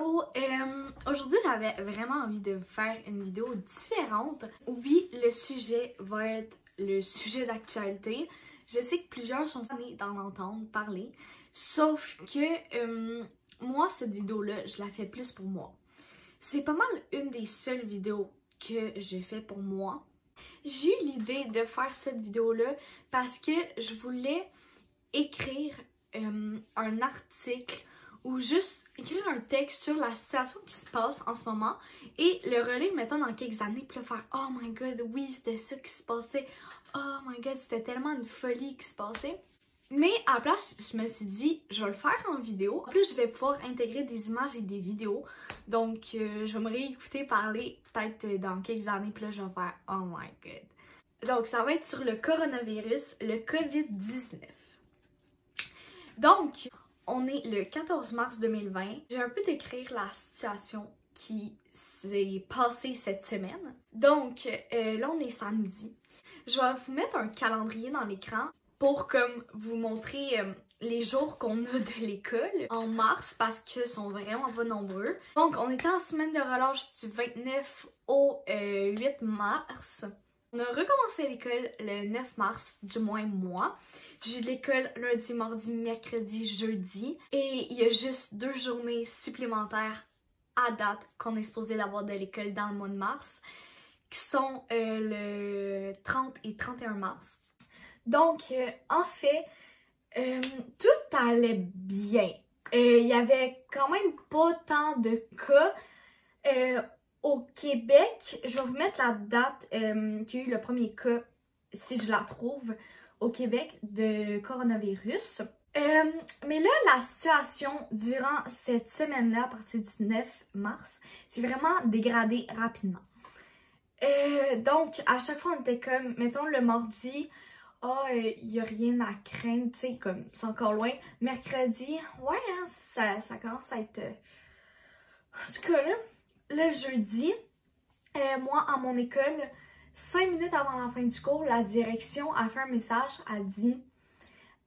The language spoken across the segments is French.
Allô, aujourd'hui j'avais vraiment envie de faire une vidéo différente. Oui, le sujet va être le sujet d'actualité. Je sais que plusieurs sont nés d'en entendre parler, sauf que moi, cette vidéo-là, je la fais plus pour moi. C'est pas mal une des seules vidéos que je fais pour moi. J'ai eu l'idée de faire cette vidéo-là parce que je voulais écrire un article ou juste écrire un texte sur la situation qui se passe en ce moment et le relire, mettons, dans quelques années, puis là, faire « Oh my god, oui, c'était ça qui se passait. Oh my god, c'était tellement une folie qui se passait. » Mais à la place, je me suis dit, je vais le faire en vidéo. En plus, je vais pouvoir intégrer des images et des vidéos. Donc, je vais me réécouter parler peut-être dans quelques années, puis là, je vais faire « Oh my god. » Donc, ça va être sur le coronavirus, le COVID-19. Donc, on est le 14 mars 2020. J'ai un peu décrire la situation qui s'est passée cette semaine. Donc, là, on est samedi. Je vais vous mettre un calendrier dans l'écran pour comme vous montrer les jours qu'on a de l'école en mars parce qu'ils sont vraiment pas nombreux. Donc, on était en semaine de relâche du 29 au 8 mars. On a recommencé l'école le 9 mars, du moins moi. J'ai de l'école lundi, mardi, mercredi, jeudi. Et il y a juste 2 journées supplémentaires à date qu'on est supposé d'avoir de l'école dans le mois de mars, qui sont le 30 et 31 mars. Donc, en fait, tout allait bien. Il y avait quand même pas tant de cas. Au Québec, je vais vous mettre la date qu'il y a eu le premier cas, si je la trouve, au Québec de coronavirus. Mais là, la situation durant cette semaine-là, à partir du 9 mars, c'est vraiment dégradé rapidement. Donc, à chaque fois, on était comme, mettons, le mardi, il n'y a rien à craindre, tu sais, comme, c'est encore loin. Mercredi, ouais, hein, ça commence à être... En tout cas, là, le jeudi, moi, à mon école, 5 minutes avant la fin du cours, la direction a fait un message, a dit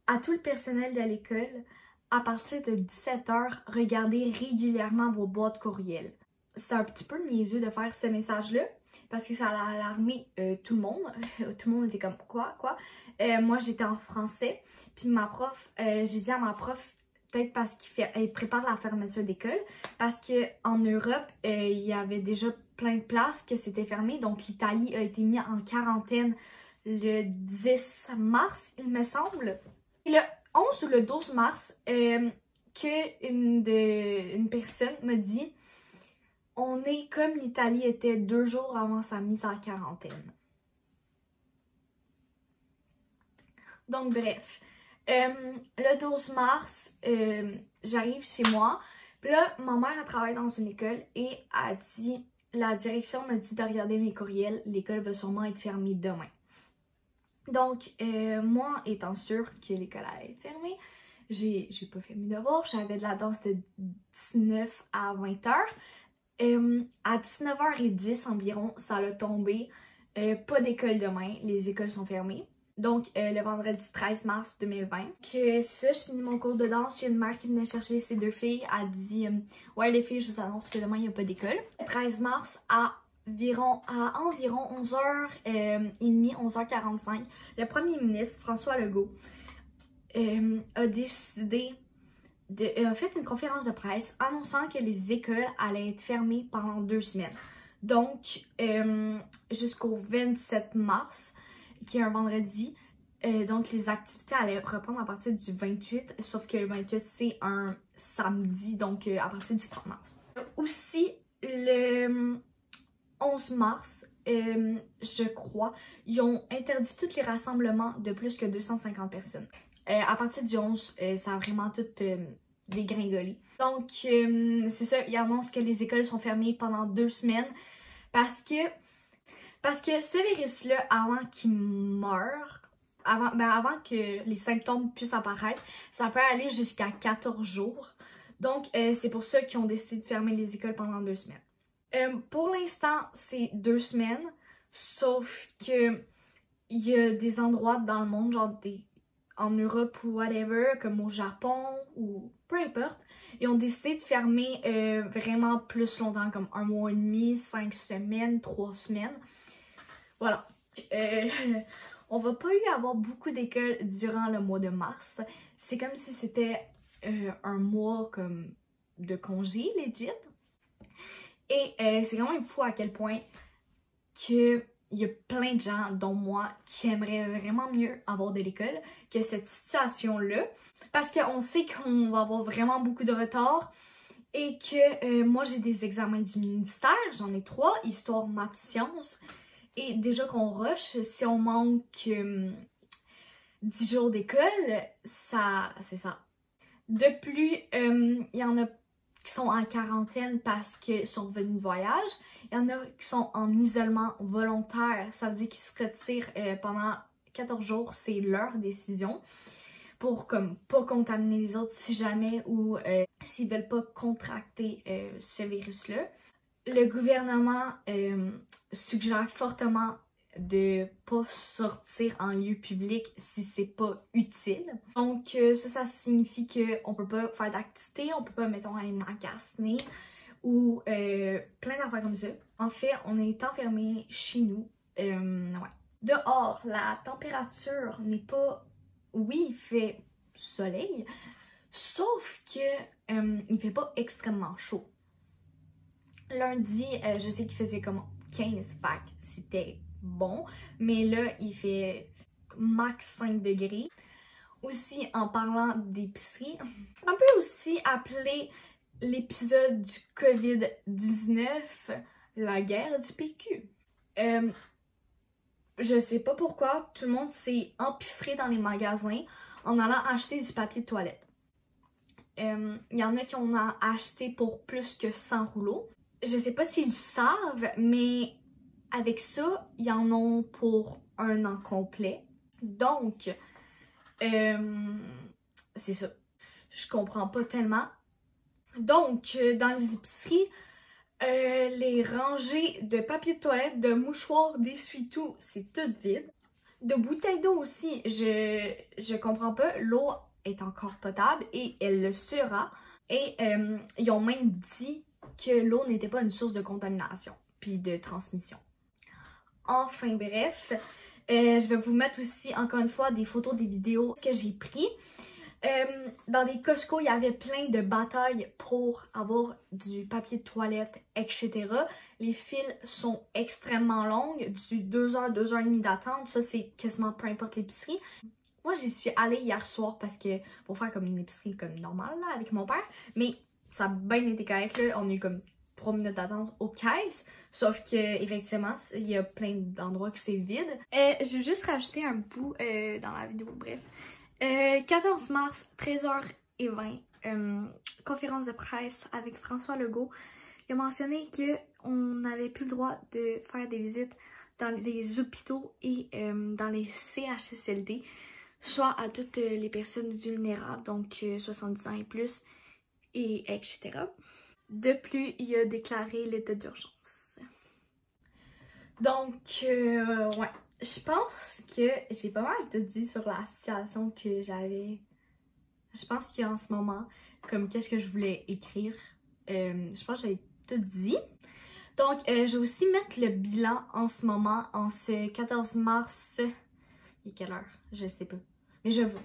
à tout le personnel de l'école, à partir de 17 h, regardez régulièrement vos boîtes courriel. C'était un petit peu niaiseux de faire ce message-là, parce que ça a alarmé tout le monde. Tout le monde était comme, quoi? Moi, j'étais en français, puis ma prof, j'ai dit à ma prof, peut-être parce qu'elle prépare la fermeture d'école, parce qu'en Europe, il y avait déjà plein de places que c'était fermé. Donc, l'Italie a été mise en quarantaine le 10 mars, il me semble. Le 11 ou le 12 mars, une personne m'a dit « On est comme l'Italie était 2 jours avant sa mise en quarantaine. » Donc, bref. Le 12 mars, j'arrive chez moi. Puis là, ma mère, elle travaille dans une école et a dit, la direction m'a dit de regarder mes courriels. L'école va sûrement être fermée demain. Donc, moi, étant sûre que l'école allait être fermée, j'ai pas fait mes devoirs. J'avais de la danse de 19 à 20 h. À 19h10 environ, ça a tombé. Pas d'école demain. Les écoles sont fermées. Donc, le vendredi 13 mars 2020. Que ça, je finis mon cours de danse. Il y a une mère qui venait chercher ses 2 filles. Elle dit ouais, les filles, je vous annonce que demain, il n'y a pas d'école. 13 mars à environ 11h30, 11h45, le premier ministre, François Legault, a décidé a fait une conférence de presse annonçant que les écoles allaient être fermées pendant 2 semaines. Donc, jusqu'au 27 mars, qui est un vendredi. Donc, les activités allaient reprendre à partir du 28, sauf que le 28, c'est un samedi, donc à partir du 30 mars. Aussi, le 11 mars, je crois, ils ont interdit tous les rassemblements de plus que 250 personnes. À partir du 11, ça a vraiment tout dégringolé. Donc, c'est ça, ils annoncent que les écoles sont fermées pendant 2 semaines parce que ce virus-là, avant qu'il meure, avant que les symptômes puissent apparaître, ça peut aller jusqu'à 14 jours. Donc, c'est pour ça qu'ils ont décidé de fermer les écoles pendant 2 semaines. Pour l'instant, c'est 2 semaines, sauf que il y a des endroits dans le monde, genre en Europe ou whatever, comme au Japon ou peu importe, ils ont décidé de fermer vraiment plus longtemps, comme 1 mois et demi, 5 semaines, 3 semaines. Voilà. On va pas avoir beaucoup d'écoles durant le mois de mars. C'est comme si c'était un mois comme de congé, legit. Et c'est quand même fou à quel point qu'il y a plein de gens, dont moi, qui aimeraient vraiment mieux avoir de l'école que cette situation-là. Parce qu'on sait qu'on va avoir vraiment beaucoup de retard et que moi, j'ai des examens du ministère. J'en ai 3, histoire, maths, sciences. Et déjà qu'on rush, si on manque 10 jours d'école, c'est ça. De plus, il y en a qui sont en quarantaine parce qu'ils sont revenus de voyage. Il y en a qui sont en isolement volontaire. Ça veut dire qu'ils se retirent pendant 14 jours. C'est leur décision pour comme pas contaminer les autres si jamais ou s'ils veulent pas contracter ce virus-là. Le gouvernement suggère fortement de pas sortir en lieu public si c'est pas utile. Donc ça signifie qu'on peut pas faire d'activités, on peut pas, mettons, aller magasiner ou plein d'affaires comme ça. En fait, on est enfermés chez nous. Ouais. Dehors, la température n'est pas... Oui, il fait soleil, sauf que il fait pas extrêmement chaud. Lundi, je sais qu'il faisait comme 15, fait c'était bon, mais là, il fait max 5 degrés. Aussi, en parlant d'épicerie, on peut aussi appeler l'épisode du COVID-19 la guerre du PQ. Je sais pas pourquoi, tout le monde s'est empiffré dans les magasins en allant acheter du papier de toilette. Il y en a qui en ont acheté pour plus que 100 rouleaux. Je sais pas s'ils savent, mais avec ça, ils en ont pour 1 an complet. Donc, c'est ça. Je comprends pas tellement. Donc, dans les épiceries, les rangées de papier de toilette, de mouchoirs, d'essuie-tout, c'est tout vide. De bouteilles d'eau aussi, je comprends pas. L'eau est encore potable et elle le sera. Et ils ont même dit que l'eau n'était pas une source de contamination puis de transmission. Enfin bref, je vais vous mettre aussi encore une fois des photos, des vidéos que j'ai pris. Dans des Costco, il y avait plein de batailles pour avoir du papier de toilette, etc. Les files sont extrêmement longues, du 2 heures, 2 heures et demie d'attente. Ça, c'est quasiment peu importe l'épicerie. Moi, j'y suis allée hier soir parce que pour faire comme une épicerie comme normale là, avec mon père. Mais ça a bien été correct, là. On a eu comme 3 minutes d'attente aux caisses. Sauf que, effectivement, il y a plein d'endroits que c'est vide. Je vais juste rajouter un bout dans la vidéo, bref. 14 mars, 13h20, conférence de presse avec François Legault. Il a mentionné qu'on n'avait plus le droit de faire des visites dans les hôpitaux et dans les CHSLD, soit à toutes les personnes vulnérables, donc 70 ans et plus, et etc. De plus, il a déclaré l'état d'urgence. Donc, ouais. Je pense que j'ai pas mal tout dit sur la situation que j'avais. Je pense qu'il y a en ce moment, comme qu'est-ce que je voulais écrire. Je pense que j'avais tout dit. Donc, je vais aussi mettre le bilan en ce moment, en ce 14 mars. Il est quelle heure? Je sais pas. Mais je vais...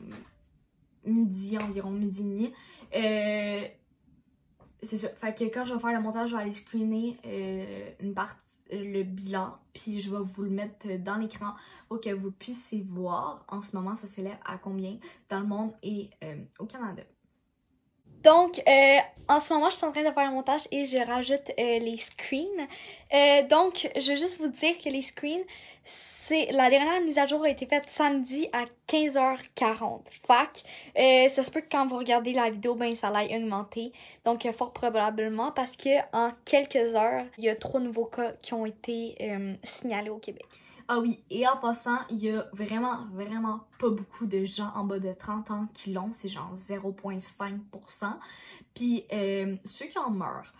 Midi, environ midi et demi. C'est ça. Fait que quand je vais faire le montage, je vais aller screener une partie, le bilan, puis je vais vous le mettre dans l'écran pour que vous puissiez voir en ce moment ça s'élève à combien dans le monde et au Canada. Donc, en ce moment, je suis en train de faire un montage et je rajoute les screens. Donc, je veux juste vous dire que les screens, la dernière mise à jour a été faite samedi à 15h40. Fait ça se peut que quand vous regardez la vidéo, ben ça l'aille augmenter. Donc, fort probablement parce que en quelques heures, il y a 3 nouveaux cas qui ont été signalés au Québec. Ah oui, et en passant, il y a vraiment pas beaucoup de gens en bas de 30 ans qui l'ont, c'est genre 0,5%. Puis ceux qui en meurent,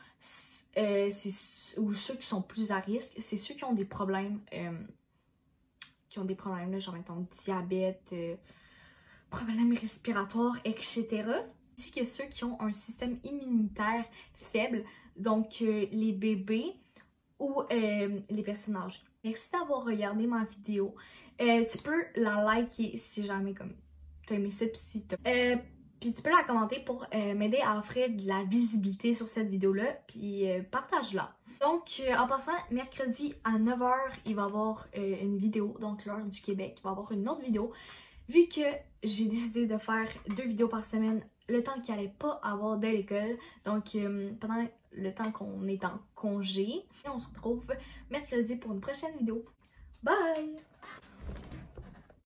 ou ceux qui sont plus à risque, c'est ceux qui ont des problèmes, là, genre mettons diabète, problèmes respiratoires, etc. Ainsi que ceux qui ont un système immunitaire faible, donc les bébés ou les personnes âgées. Merci d'avoir regardé ma vidéo. Tu peux la liker si jamais comme t'as aimé ça, puis tu peux la commenter pour m'aider à offrir de la visibilité sur cette vidéo-là, puis partage-la. Donc, en passant, mercredi à 9h, il va y avoir une vidéo, donc l'heure du Québec, il va y avoir une autre vidéo. Vu que j'ai décidé de faire 2 vidéos par semaine, le temps qu'il n'y allait pas avoir de l'école, donc pendant le temps qu'on est en congé, et on se retrouve mercredi pour une prochaine vidéo. Bye!